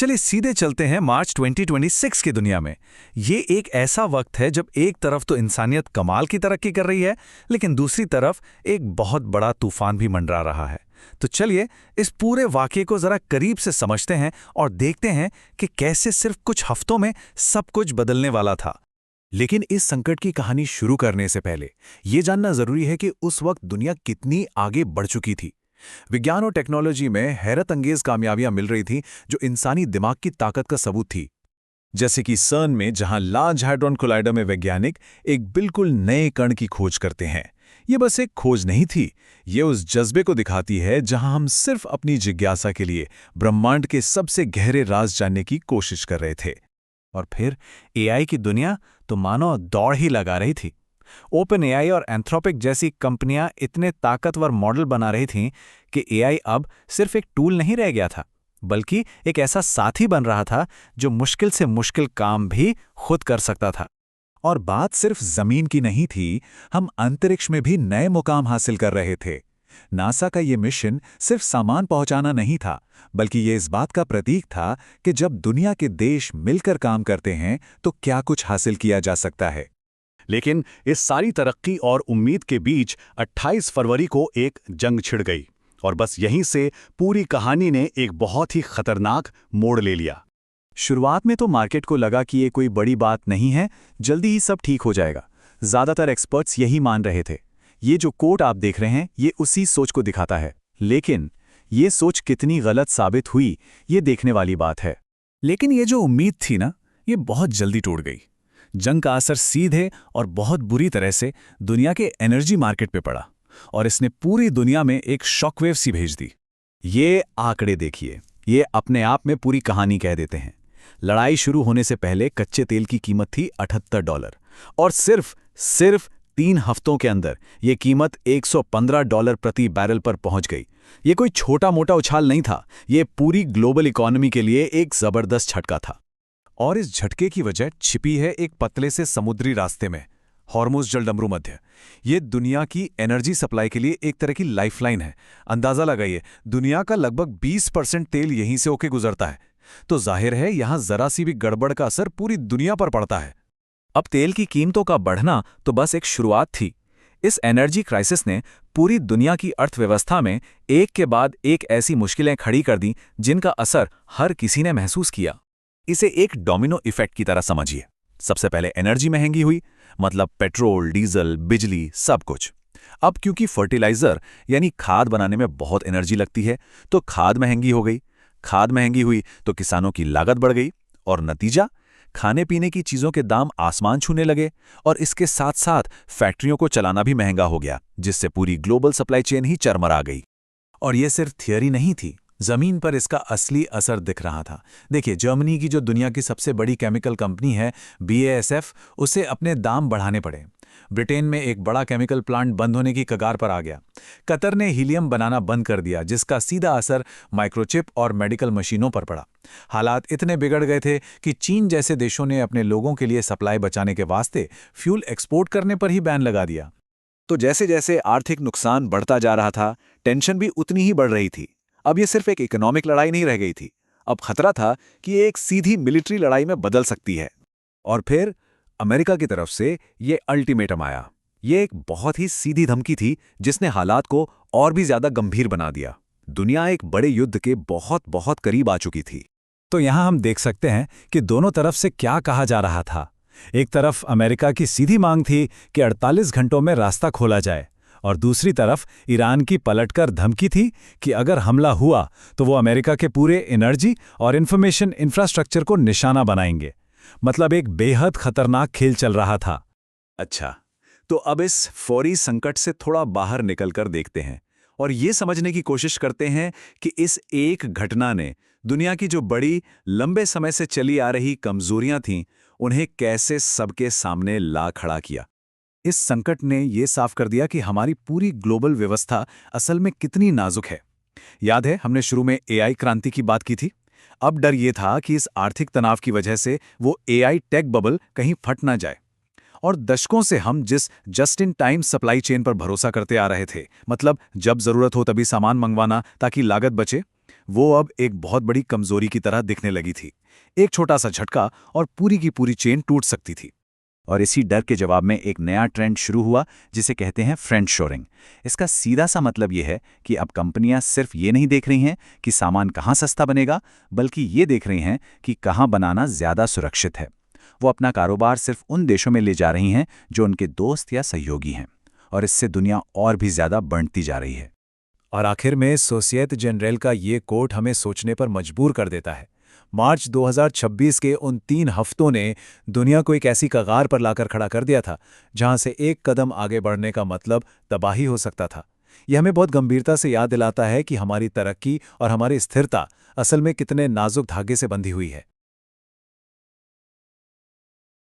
चलिए सीधे चलते हैं मार्च 2026 की दुनिया में। ये एक ऐसा वक्त है जब एक तरफ तो इंसानियत कमाल की तरक्की कर रही है, लेकिन दूसरी तरफ एक बहुत बड़ा तूफान भी मंडरा रहा है। तो चलिए इस पूरे वाकये को जरा करीब से समझते हैं और देखते हैं कि कैसे सिर्फ कुछ हफ्तों में सब कुछ बदलने वाला था। लेकिन इस संकट की कहानी शुरू करने से पहले ये जानना जरूरी है कि उस वक्त दुनिया कितनी आगे बढ़ चुकी थी। विज्ञान और टेक्नोलॉजी में हैरत अंगेज कामयाबियां मिल रही थीं जो इंसानी दिमाग की ताकत का सबूत थी। जैसे कि सर्न में, जहां लार्ज हाड्रॉन कोलाइडर में वैज्ञानिक एक बिल्कुल नए कण की खोज करते हैं। ये बस एक खोज नहीं थी, ये उस जज्बे को दिखाती है जहां हम सिर्फ अपनी जिज्ञासा के लिए ब्रह्मांड के सबसे गहरे राज जानने की कोशिश कर रहे थे। और फिर एआई की दुनिया तो मानो दौड़ ही लगा रही थी। ओपन एआई और एंथ्रोपिक जैसी कंपनियां इतने ताकतवर मॉडल बना रही थीं कि एआई अब सिर्फ एक टूल नहीं रह गया था, बल्कि एक ऐसा साथी बन रहा था जो मुश्किल से मुश्किल काम भी खुद कर सकता था। और बात सिर्फ जमीन की नहीं थी, हम अंतरिक्ष में भी नए मुकाम हासिल कर रहे थे। नासा का ये मिशन सिर्फ सामान पहुंचाना नहीं था, बल्कि ये इस बात का प्रतीक था कि जब दुनिया के देश मिलकर काम करते हैं तो क्या कुछ हासिल किया जा सकता है। लेकिन इस सारी तरक्की और उम्मीद के बीच 28 फरवरी को एक जंग छिड़ गई, और बस यहीं से पूरी कहानी ने एक बहुत ही खतरनाक मोड़ ले लिया। शुरुआत में तो मार्केट को लगा कि ये कोई बड़ी बात नहीं है, जल्दी ही सब ठीक हो जाएगा। ज्यादातर एक्सपर्ट्स यही मान रहे थे। ये जो कोट आप देख रहे हैं, ये उसी सोच को दिखाता है। लेकिन ये सोच कितनी गलत साबित हुई, ये देखने वाली बात है। लेकिन ये जो उम्मीद थी ना, ये बहुत जल्दी टूट गई। जंग का असर सीधे और बहुत बुरी तरह से दुनिया के एनर्जी मार्केट पे पड़ा, और इसने पूरी दुनिया में एक शॉकवेव सी भेज दी। ये आंकड़े देखिए, ये अपने आप में पूरी कहानी कह देते हैं। लड़ाई शुरू होने से पहले कच्चे तेल की कीमत थी $78, और सिर्फ 3 हफ्तों के अंदर ये कीमत $115 प्रति बैरल पर पहुंच गई। ये कोई छोटा मोटा उछाल नहीं था, ये पूरी ग्लोबल इकोनॉमी के लिए एक जबरदस्त झटका था। और इस झटके की वजह छिपी है एक पतले से समुद्री रास्ते में, हॉर्मुज़ जलडमरू मध्य। ये दुनिया की एनर्जी सप्लाई के लिए एक तरह की लाइफलाइन है। अंदाजा लगाइए, दुनिया का लगभग 20% तेल यहीं से होके गुजरता है। तो जाहिर है यहां जरा सी भी गड़बड़ का असर पूरी दुनिया पर पड़ता है। अब तेल की कीमतों का बढ़ना तो बस एक शुरुआत थी। इस एनर्जी क्राइसिस ने पूरी दुनिया की अर्थव्यवस्था में एक के बाद एक ऐसी मुश्किलें खड़ी कर दी जिनका असर हर किसी ने महसूस किया। इसे एक डोमिनो इफेक्ट की तरह समझिए। सबसे पहले एनर्जी महंगी हुई, मतलब पेट्रोल, डीजल, बिजली, सब कुछ। अब क्योंकि फर्टिलाइजर यानी खाद बनाने में बहुत एनर्जी लगती है, तो खाद महंगी हो गई। खाद महंगी हुई तो किसानों की लागत बढ़ गई, और नतीजा, खाने पीने की चीजों के दाम आसमान छूने लगे। और इसके साथ साथ फैक्ट्रियों को चलाना भी महंगा हो गया, जिससे पूरी ग्लोबल सप्लाई चेन ही चरमरा गई। और ये सिर्फ थियरी नहीं थी, जमीन पर इसका असली असर दिख रहा था। देखिए, जर्मनी की जो दुनिया की सबसे बड़ी केमिकल कंपनी है BASF, उसे अपने दाम बढ़ाने पड़े। ब्रिटेन में एक बड़ा केमिकल प्लांट बंद होने की कगार पर आ गया। कतर ने हीलियम बनाना बंद कर दिया, जिसका सीधा असर माइक्रोचिप और मेडिकल मशीनों पर पड़ा। हालात इतने बिगड़ गए थे कि चीन जैसे देशों ने अपने लोगों के लिए सप्लाई बचाने के वास्ते फ्यूल एक्सपोर्ट करने पर ही बैन लगा दिया। तो जैसे जैसे आर्थिक नुकसान बढ़ता जा रहा था, टेंशन भी उतनी ही बढ़ रही थी। अब ये सिर्फ एक इकोनॉमिक लड़ाई नहीं रह गई थी, अब खतरा था कि ये एक सीधी मिलिट्री लड़ाई में बदल सकती है। और फिर अमेरिका की तरफ से ये अल्टीमेटम आया। ये एक बहुत ही सीधी धमकी थी जिसने हालात को और भी ज्यादा गंभीर बना दिया। दुनिया एक बड़े युद्ध के बहुत बहुत करीब आ चुकी थी। तो यहां हम देख सकते हैं कि दोनों तरफ से क्या कहा जा रहा था। एक तरफ अमेरिका की सीधी मांग थी कि 48 घंटों में रास्ता खोला जाए, और दूसरी तरफ ईरान की पलटकर धमकी थी कि अगर हमला हुआ तो वो अमेरिका के पूरे एनर्जी और इंफॉर्मेशन इंफ्रास्ट्रक्चर को निशाना बनाएंगे। मतलब एक बेहद खतरनाक खेल चल रहा था। अच्छा, तो अब इस फौरी संकट से थोड़ा बाहर निकलकर देखते हैं और ये समझने की कोशिश करते हैं कि इस एक घटना ने दुनिया की जो बड़ी लंबे समय से चली आ रही कमजोरियां थीं, उन्हें कैसे सबके सामने ला खड़ा किया। इस संकट ने यह साफ कर दिया कि हमारी पूरी ग्लोबल व्यवस्था असल में कितनी नाजुक है। याद है हमने शुरू में AI क्रांति की बात की थी। अब डर ये था कि इस आर्थिक तनाव की वजह से वो AI टेक बबल कहीं फट ना जाए। और दशकों से हम जिस just in time supply chain पर भरोसा करते आ रहे थे, मतलब जब जरूरत हो तभी सामान मंगवाना ताकि लागत बचे, वो अब एक बहुत बड़ी कमजोरी की तरह दिखने लगी थी। एक छोटा सा झटका और पूरी की पूरी चेन टूट सकती थी। और इसी डर के जवाब में एक नया ट्रेंड शुरू हुआ जिसे कहते हैं फ्रेंड शोरिंग। इसका सीधा सा मतलब ये है कि अब कंपनियां सिर्फ ये नहीं देख रही हैं कि सामान कहाँ सस्ता बनेगा, बल्कि ये देख रही हैं कि कहाँ बनाना ज़्यादा सुरक्षित है। वो अपना कारोबार सिर्फ उन देशों में ले जा रही हैं जो उनके दोस्त या सहयोगी हैं, और इससे दुनिया और भी ज़्यादा बढ़ती जा रही है। और आखिर में सोसिएत जनरल का ये कोट हमें सोचने पर मजबूर कर देता है। मार्च 2026 के उन 3 हफ्तों ने दुनिया को एक ऐसी कगार पर लाकर खड़ा कर दिया था जहां से एक कदम आगे बढ़ने का मतलब तबाही हो सकता था। यह हमें बहुत गंभीरता से याद दिलाता है कि हमारी तरक्की और हमारी स्थिरता असल में कितने नाजुक धागे से बंधी हुई है।